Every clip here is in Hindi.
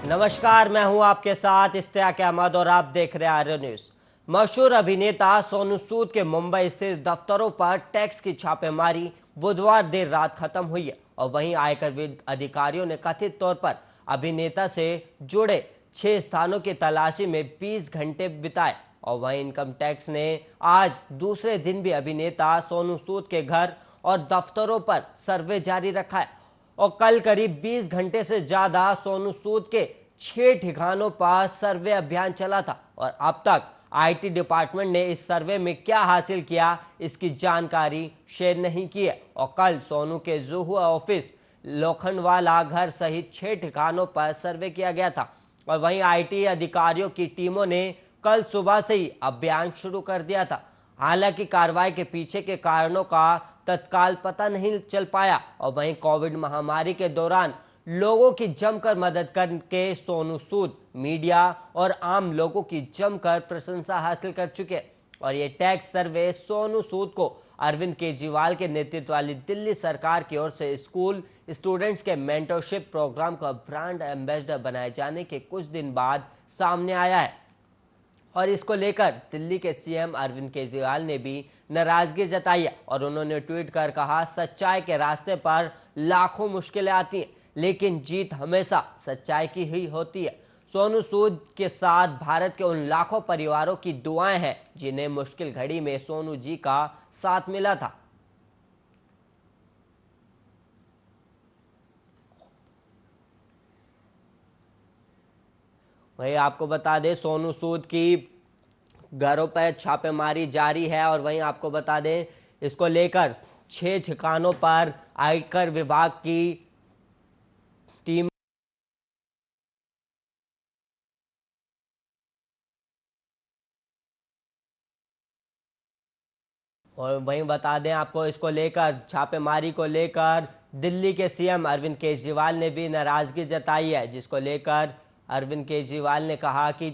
नमस्कार, मैं हूं आपके साथ इश्तियाक अहमद और आप देख रहे हैं आर्य न्यूज। मशहूर अभिनेता सोनू सूद के मुंबई स्थित दफ्तरों पर टैक्स की छापेमारी बुधवार देर रात खत्म हुई है और वहीं आयकर अधिकारियों ने कथित तौर पर अभिनेता से जुड़े 6 स्थानों की तलाशी में 20 घंटे बिताए। और वहीं इनकम टैक्स ने आज दूसरे दिन भी अभिनेता सोनू सूद के घर और दफ्तरों पर सर्वे जारी रखा है और कल करीब 20 घंटे से ज्यादा सोनू सूद के 6 ठिकानों पर सर्वे अभियान चला था। और अब तक आईटी डिपार्टमेंट ने इस सर्वे में क्या हासिल किया, इसकी जानकारी शेयर नहीं की है। और कल सोनू के जुहू ऑफिस, लोखंडवाला घर सहित 6 ठिकानों पर सर्वे किया गया था। और वहीं आईटी अधिकारियों की टीमों ने कल सुबह से ही अभियान शुरू कर दिया था। हालांकि कार्रवाई के पीछे के कारणों का तत्काल पता नहीं चल पाया। और वहीं कोविड महामारी के दौरान लोगों की जमकर मदद करके सोनू सूद मीडिया और आम लोगों की जमकर प्रशंसा हासिल कर चुके हैं। और ये टैक्स सर्वे सोनू सूद को अरविंद केजरीवाल के नेतृत्व वाली दिल्ली सरकार की ओर से स्कूल स्टूडेंट्स के मेंटरशिप प्रोग्राम का ब्रांड एम्बेसडर बनाए जाने के कुछ दिन बाद सामने आया है। और इसको लेकर दिल्ली के सीएम अरविंद केजरीवाल ने भी नाराजगी जताई है और उन्होंने ट्वीट कर कहा, सच्चाई के रास्ते पर लाखों मुश्किलें आती हैं, लेकिन जीत हमेशा सच्चाई की ही होती है। सोनू सूद के साथ भारत के उन लाखों परिवारों की दुआएं हैं जिन्हें मुश्किल घड़ी में सोनू जी का साथ मिला था। वहीं आपको बता दें, सोनू सूद की घरों पर छापेमारी जारी है और वहीं आपको बता दें, इसको लेकर 6 ठिकानों पर आयकर विभाग की टीम और वहीं बता दें आपको, इसको लेकर छापेमारी को लेकर दिल्ली के सीएम अरविंद केजरीवाल ने भी नाराजगी जताई है, जिसको लेकर अरविंद केजरीवाल ने कहा कि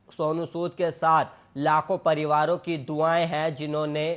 सोनू सूद के साथ लाखों परिवारों की दुआएं हैं जिन्होंने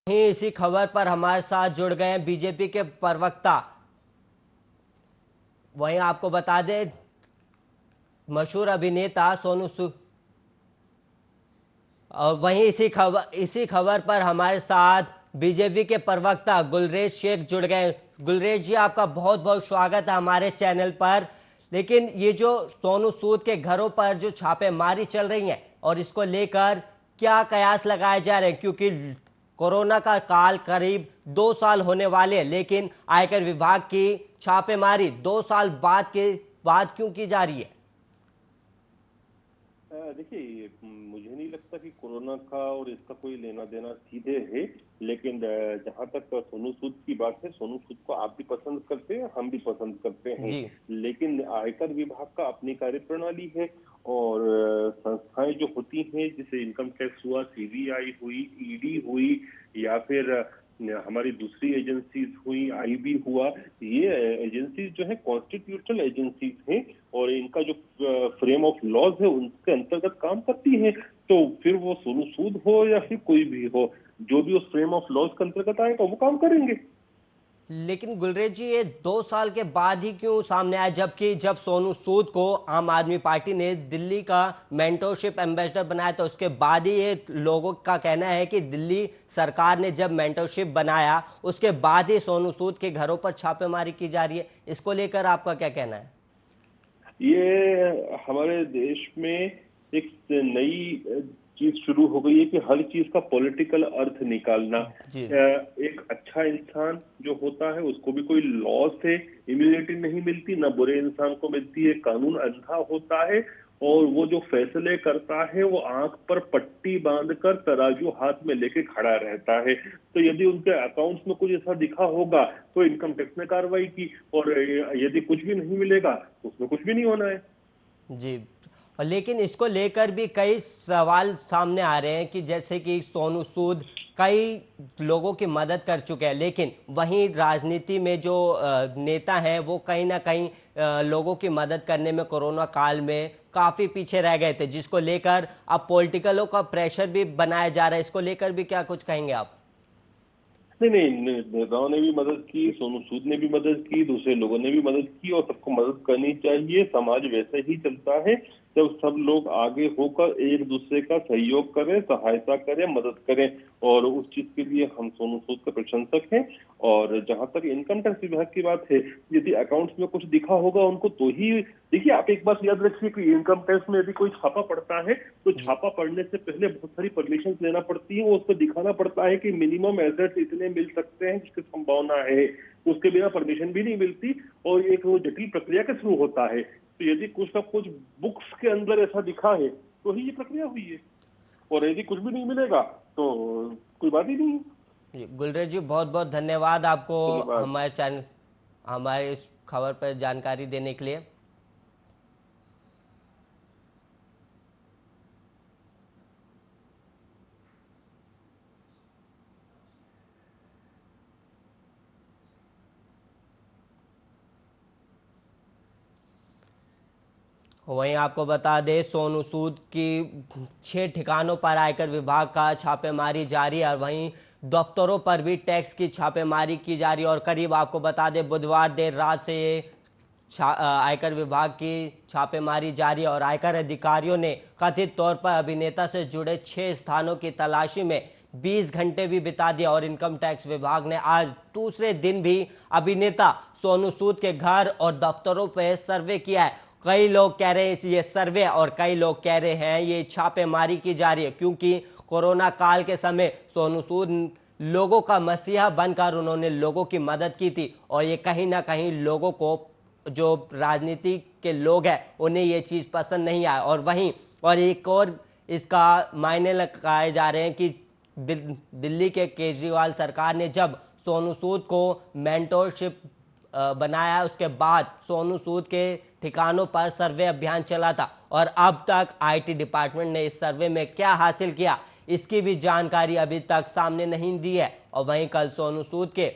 ही इसी खबर पर हमारे साथ जुड़ गए हैं बीजेपी के प्रवक्ता। वहीं आपको बता दें, मशहूर अभिनेता सोनू सूद और वहीं इसी खबर पर हमारे साथ बीजेपी के प्रवक्ता गुलरेज शेख जुड़ गए। गुलरेज जी, आपका बहुत बहुत स्वागत है हमारे चैनल पर। लेकिन ये जो सोनू सूद के घरों पर जो छापेमारी चल रही है और इसको लेकर क्या कयास लगाए जा रहे हैं, क्योंकि कोरोना का काल करीब 2 साल होने वाले हैं, लेकिन आयकर विभाग की छापेमारी 2 साल बाद क्यों की जा रही है? देखिए, मुझे नहीं लगता कि कोरोना का और इसका कोई लेना देना सीधे है। लेकिन जहां तक सोनू सूद की बात है, सोनू सूद को आप भी पसंद करते हैं, हम भी पसंद करते हैं। लेकिन आयकर विभाग का अपनी कार्यप्रणाली है और संस्थाएं जो होती हैं, जैसे इनकम टैक्स हुआ, सीबीआई हुई, ईडी हुई, या फिर हमारी दूसरी एजेंसीज हुई, आईबी हुआ, ये एजेंसीज जो है कॉन्स्टिट्यूशनल एजेंसीज हैं और इनका जो फ्रेम ऑफ लॉज है उनके अंतर्गत काम करती है। तो फिर वो सोनू सूद हो या फिर कोई भी हो, जो भी उस फ्रेम ऑफ लॉज के अंतर्गत आएगा वो काम करेंगे। लेकिन गुलरेज जी, ये 2 साल के बाद ही क्यों सामने आया, जबकि जब सोनू सूद को आम आदमी पार्टी ने दिल्ली का मेंटरशिप एम्बेसडर बनाया तो उसके बाद ही ये लोगों का कहना है कि दिल्ली सरकार ने जब मेंटरशिप बनाया उसके बाद ही सोनू सूद के घरों पर छापेमारी की जा रही है। इसको लेकर आपका क्या कहना है? ये हमारे देश में एक नई चीज शुरू हो गई है कि हर चीज का पॉलिटिकल अर्थ निकालना। एक अच्छा इंसान जो होता है उसको भी कोई लॉ से इम्यूनिटी नहीं मिलती, ना बुरे इंसान को मिलती है। कानून अंधा होता है और वो जो फैसले करता है वो आंख पर पट्टी बांधकर तराजू हाथ में लेके खड़ा रहता है। तो यदि उनके अकाउंट्स में कुछ ऐसा दिखा होगा तो इनकम टैक्स ने कार्रवाई की, और यदि कुछ भी नहीं मिलेगा तो उसमें कुछ भी नहीं होना है। जी। और लेकिन इसको लेकर भी कई सवाल सामने आ रहे हैं कि जैसे कि सोनू सूद कई लोगों की मदद कर चुके हैं, लेकिन वहीं राजनीति में जो नेता हैं वो कहीं ना कहीं लोगों की मदद करने में कोरोना काल में काफ़ी पीछे रह गए थे, जिसको लेकर अब पॉलिटिकलों का प्रेशर भी बनाया जा रहा है। इसको लेकर भी क्या कुछ कहेंगे आप? नहीं नहीं, नेताओं ने भी मदद की, सोनू सूद ने भी मदद की, दूसरे लोगों ने भी मदद की, और सबको मदद करनी चाहिए। समाज वैसे ही चलता है जब सब लोग आगे होकर एक दूसरे का सहयोग करें, सहायता करें, मदद करें, और उस चीज के लिए हम सोनू सूद के प्रशंसक हैं। और जहां तक इनकम टैक्स विभाग की बात है, यदि अकाउंट्स में कुछ दिखा होगा उनको तो ही देखिए, आप एक बात याद रखिए कि इनकम टैक्स में यदि कोई छापा पड़ता है तो छापा पड़ने से पहले बहुत सारी परमिशन लेना पड़ती है। वो उसको दिखाना पड़ता है कि मिनिमम एसेट्स इतने मिल सकते हैं जिसकी संभावना है, उसके बिना परमिशन भी नहीं मिलती, और एक वो जटिल प्रक्रिया के थ्रू होता है। तो यदि कुछ ना कुछ बुक्स के अंदर ऐसा दिखा है तो ही ये प्रक्रिया हुई है, और यदि कुछ भी नहीं मिलेगा तो कोई बात ही नहीं है। जी, गुलरेज जी, बहुत बहुत धन्यवाद आपको चलिए बात। हमारे चैनल, हमारे इस खबर पर जानकारी देने के लिए। वहीं आपको बता दें, सोनू सूद की 6 ठिकानों पर आयकर विभाग का छापेमारी जारी है, और वहीं दफ्तरों पर भी टैक्स की छापेमारी की जा रही है। और करीब आपको बता दें, बुधवार देर रात से ये आयकर विभाग की छापेमारी जारी है, और आयकर अधिकारियों ने कथित तौर पर अभिनेता से जुड़े 6 स्थानों की तलाशी में 20 घंटे भी बिता दिया। और इनकम टैक्स विभाग ने आज दूसरे दिन भी अभिनेता सोनू सूद के घर और दफ्तरों पर सर्वे किया है। कई लोग कह रहे हैं ये सर्वे, और कई लोग कह रहे हैं ये छापेमारी की जा रही है, क्योंकि कोरोना काल के समय सोनू सूद लोगों का मसीहा बनकर उन्होंने लोगों की मदद की थी, और ये कहीं ना कहीं लोगों को, जो राजनीति के लोग हैं, उन्हें ये चीज़ पसंद नहीं आया। और वहीं और एक और इसका मायने लगाए जा रहे हैं कि दिल्ली के केजरीवाल सरकार ने जब सोनू सूद को मेंटोरशिप बनाया, उसके बाद सोनू सूद के ठिकानों पर सर्वे अभियान चला था, और अब तक आईटी डिपार्टमेंट ने इस सर्वे में क्या हासिल किया इसकी भी जानकारी अभी तक सामने नहीं दी है। और वहीं कल सोनू सूद के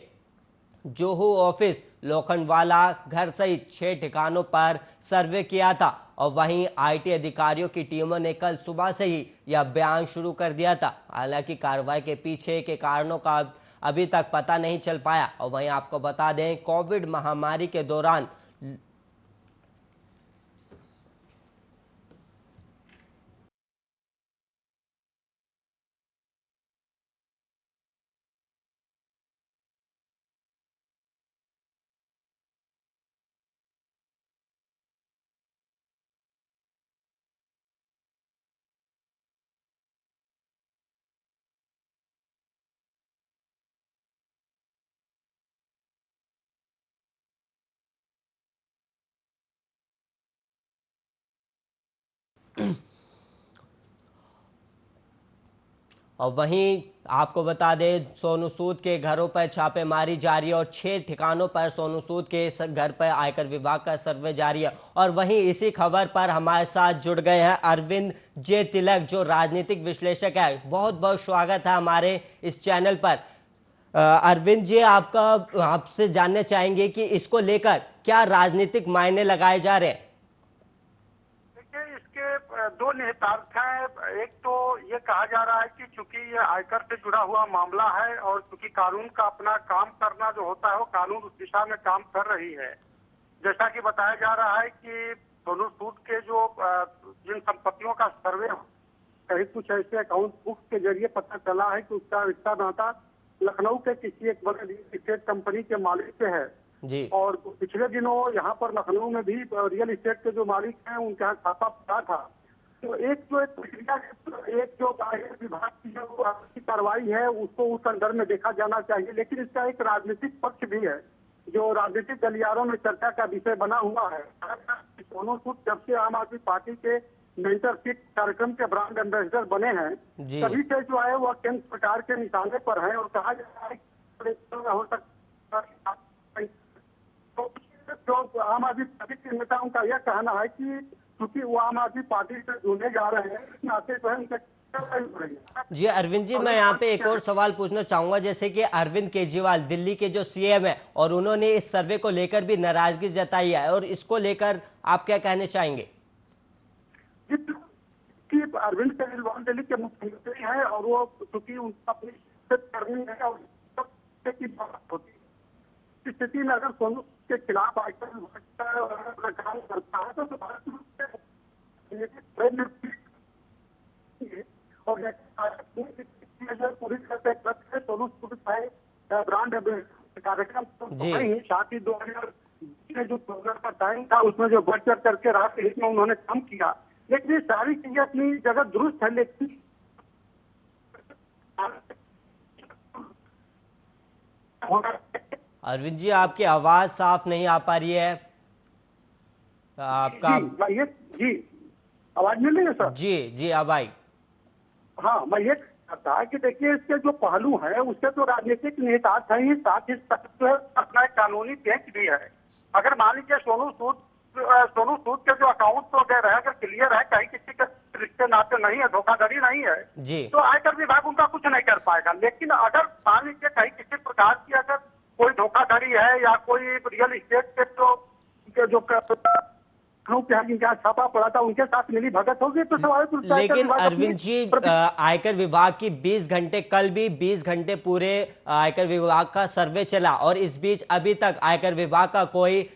जोहू ऑफिस, लोखंडवाला घर सहित 6 ठिकानों पर सर्वे किया था, और वहीं आईटी अधिकारियों की टीमों ने कल सुबह से ही यह अभियान शुरू कर दिया था। हालांकि कार्रवाई के पीछे के कारणों का अभी तक पता नहीं चल पाया। और वहीं आपको बता दें, कोविड महामारी के दौरान और वहीं आपको बता दें, सोनू सूद के घरों पर छापेमारी जारी है, और 6 ठिकानों पर सोनू सूद के घर पर आयकर विभाग का सर्वे जारी है। और वहीं इसी खबर पर हमारे साथ जुड़ गए हैं अरविंद जे तिलक, जो राजनीतिक विश्लेषक है। बहुत बहुत स्वागत है हमारे इस चैनल पर। अरविंद जी, आपसे जानना चाहेंगे कि इसको लेकर क्या राजनीतिक मायने लगाए जा रहे हैं? इसके दो निहितार्थ हैं। एक तो ये कहा जा रहा है कि चूंकि ये आयकर से जुड़ा हुआ मामला है, और चूंकि कानून का अपना काम करना जो होता है वो कानून उस दिशा में काम कर रही है। जैसा कि बताया जा रहा है कि सोनू सूद के जो जिन संपत्तियों का सर्वे, कहीं कुछ ऐसे अकाउंट बुक के जरिए पता चला है कि उसका रिश्ता नाता लखनऊ के किसी एक बड़े रियल इस्टेट कंपनी के मालिक से है जी। और पिछले दिनों यहाँ पर लखनऊ में भी रियल इस्टेट के जो मालिक हैं उनके यहाँ छापा पड़ा था। तो एक प्रक्रिया, एक जो आयकर विभाग की जो कार्रवाई है उसको उस संदर्भ में देखा जाना चाहिए, लेकिन इसका एक राजनीतिक पक्ष भी है। जो राजनीतिक गलियारों में चर्चा का विषय बना हुआ है। सोनू सूद जब से आम आदमी पार्टी के मेंटरशिप कार्यक्रम के ब्रांड एम्बेसडर बने हैं, जी। तभी से जो है वह केंद्र सरकार के निशाने पर है और कहा जा रहा है कि हो सकता है। तो जो आम आदमी पार्टी के नेताओं का यह कहना है कि क्योंकि वो आम आदमी पार्टी से जुड़ने जा रहे हैं, इस नाते जो है उनका जी अरविंद जी, मैं यहाँ पे एक और सवाल पूछना चाहूंगा। जैसे कि अरविंद केजरीवाल दिल्ली के जो सीएम है और उन्होंने इस सर्वे को लेकर भी नाराजगी जताई है, और इसको लेकर आप क्या कहना चाहेंगे? कि अरविंद केजरीवाल दिल्ली के मुख्यमंत्री हैं और वो चूंकि उनका अपनी कर्मी है और की बात होती है, इस स्थिति में अगर सोनू के खिलाफ आयकर विभाग काम करता है तो और पूरी तरह से सोनू सूद ब्रांड कार्यक्रम नहीं, साथ ही 2000 में जो प्रोग्राम का टाइम था उसमें जो बढ़ चढ़ करके राष्ट्र हित में उन्होंने काम किया, लेकिन ये सारी चीजें अपनी जगह दुरुस्त है। लेकिन अरविंद जी, आपकी आवाज साफ नहीं आ पा रही है। आपका जी आवाज मिल रही है सर? जी जी अब आई। हाँ, मैं ये कहता है कि देखिए इसके जो पहलू है उससे तो राजनीतिक नेता ही, साथ ही जो है अपना कानूनी पेच भी है। अगर मान लीजिए सोनू सूद के जो अकाउंट वगैरह है अगर क्लियर है, कहीं किसी के रिश्ते नाते नहीं है, धोखाधड़ी नहीं है जी, तो आयकर विभाग उनका कुछ नहीं कर पाएगा। लेकिन अगर मान लीजिए कहीं किसी प्रकार की अगर कोई धोखाधड़ी है या कोई रियल इस्टेट के जो जिनका छापा पड़ा था उनके साथ मिली भगत होगी तो स्वाभाविक। लेकिन अरविंद जी, आयकर विभाग की 20 घंटे, कल भी 20 घंटे पूरे आयकर विभाग का सर्वे चला और इस बीच अभी तक आयकर विभाग का कोई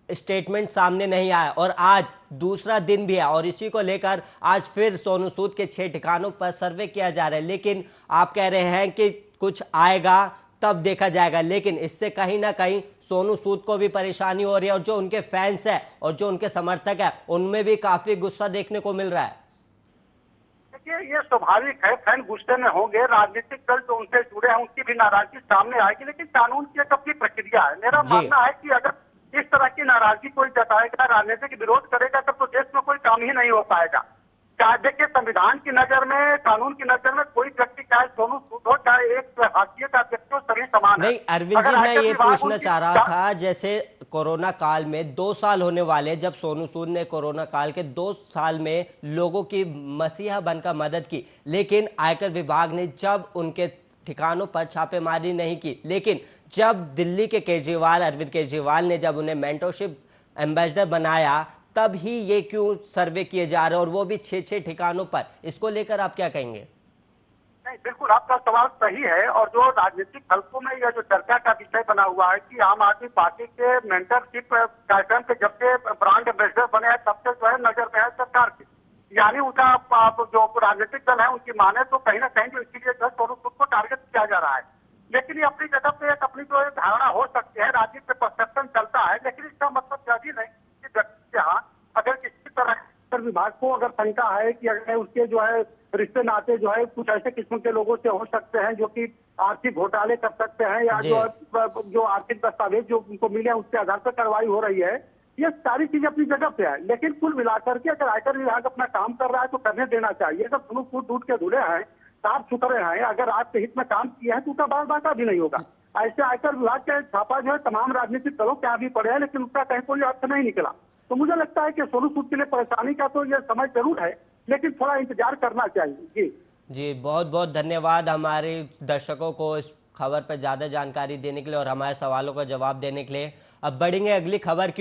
स्टेटमेंट सामने नहीं आया और आज दूसरा दिन भी है और इसी को लेकर आज फिर सोनू सूद के 6 ठिकानों पर सर्वे किया जा रहा है। लेकिन आप कह रहे हैं कि कुछ आएगा तब देखा जाएगा, लेकिन इससे कहीं ना कहीं सोनू सूद को भी परेशानी हो रही है और जो उनके फैंस है और जो उनके समर्थक है उनमें भी काफी गुस्सा देखने को मिल रहा है। देखिए ये स्वाभाविक है, फैन गुस्से में होंगे, राजनीतिक दल जो उनसे जुड़े हैं उनकी भी नाराजगी सामने आएगी, लेकिन कानून की एक अपनी प्रक्रिया है। मेरा मानना है कि अगर इस तरह की नाराजगी कोई जताएगा, राजनीतिक विरोध करेगा तब तो देश में कोई काम ही नहीं हो पाएगा। देखिए संविधान की नजर में, कानून की नजर में कोई व्यक्ति चाहे सोनू सूद हो चाहे एक हाशिए का व्यक्ति हो, सभी समान है। नहीं अरविंद जी, मैं ये पूछना चाह रहा था, जैसे कोरोना काल में 2 साल होने वाले, जब सोनू सूद ने कोरोना काल के 2 साल में लोगों की मसीहा बनकर मदद की, लेकिन आयकर विभाग ने जब उनके ठिकानों पर छापेमारी नहीं की, लेकिन जब दिल्ली के केजरीवाल, अरविंद केजरीवाल ने जब उन्हें मेंटरशिप एम्बेसडर बनाया, तब ही ये क्यों सर्वे किए जा रहे हैं और वो भी 6 ठिकानों पर? इसको लेकर आप क्या कहेंगे? नहीं, बिल्कुल आपका सवाल सही है और जो राजनीतिक हलकों में यह जो चर्चा का विषय बना हुआ है कि आम आदमी पार्टी के मेंटरशिप कार्यक्रम के जब से ब्रांड एम्बेसडर बने हैं तब से जो है नजर में है सरकार की, यानी उनका जो राजनीतिक दल है उनकी माने तो कहीं ना कहीं जो इसीलिए जो सोनू सूद को टारगेट किया जा रहा है। लेकिन ये अपनी जगह पे एक अपनी जो धारणा हो सकती है, राजनीतिक परसेप्शन चलता है, लेकिन इसका मतलब यह भी नहीं कि व्यक्ति अगर किसी तरह विभाग को अगर शंका है कि अगर उसके जो है रिश्ते नाते जो है कुछ ऐसे किस्म के लोगों से हो सकते हैं जो कि आर्थिक घोटाले कर सकते हैं या जो आर्थिक दस्तावेज जो उनको मिले उसके आधार पर कार्रवाई हो रही है, ये सारी चीजें अपनी जगह पे है। लेकिन कुल मिलाकर के अगर आयकर विभाग अपना काम कर रहा है तो करने देना चाहिए। अगर सोनू सूद टूट के धुले हैं, साफ सुथरे हैं, अगर आपके हित में काम किया है तो उसका बार बार भी नहीं होगा। ऐसे आयकर विभाग का छापा जो है तमाम राजनीतिक दलों के यहाँ भी पड़े हैं, लेकिन उसका कहीं कोई अर्थ नहीं निकला। तो मुझे लगता है कि सोनू सूद के लिए परेशानी का तो यह समय जरूर है, लेकिन थोड़ा इंतजार करना चाहिए। जी बहुत बहुत धन्यवाद हमारे दर्शकों को इस खबर पर ज्यादा जानकारी देने के लिए और हमारे सवालों का जवाब देने के लिए। अब बढ़ेंगे अगली खबर की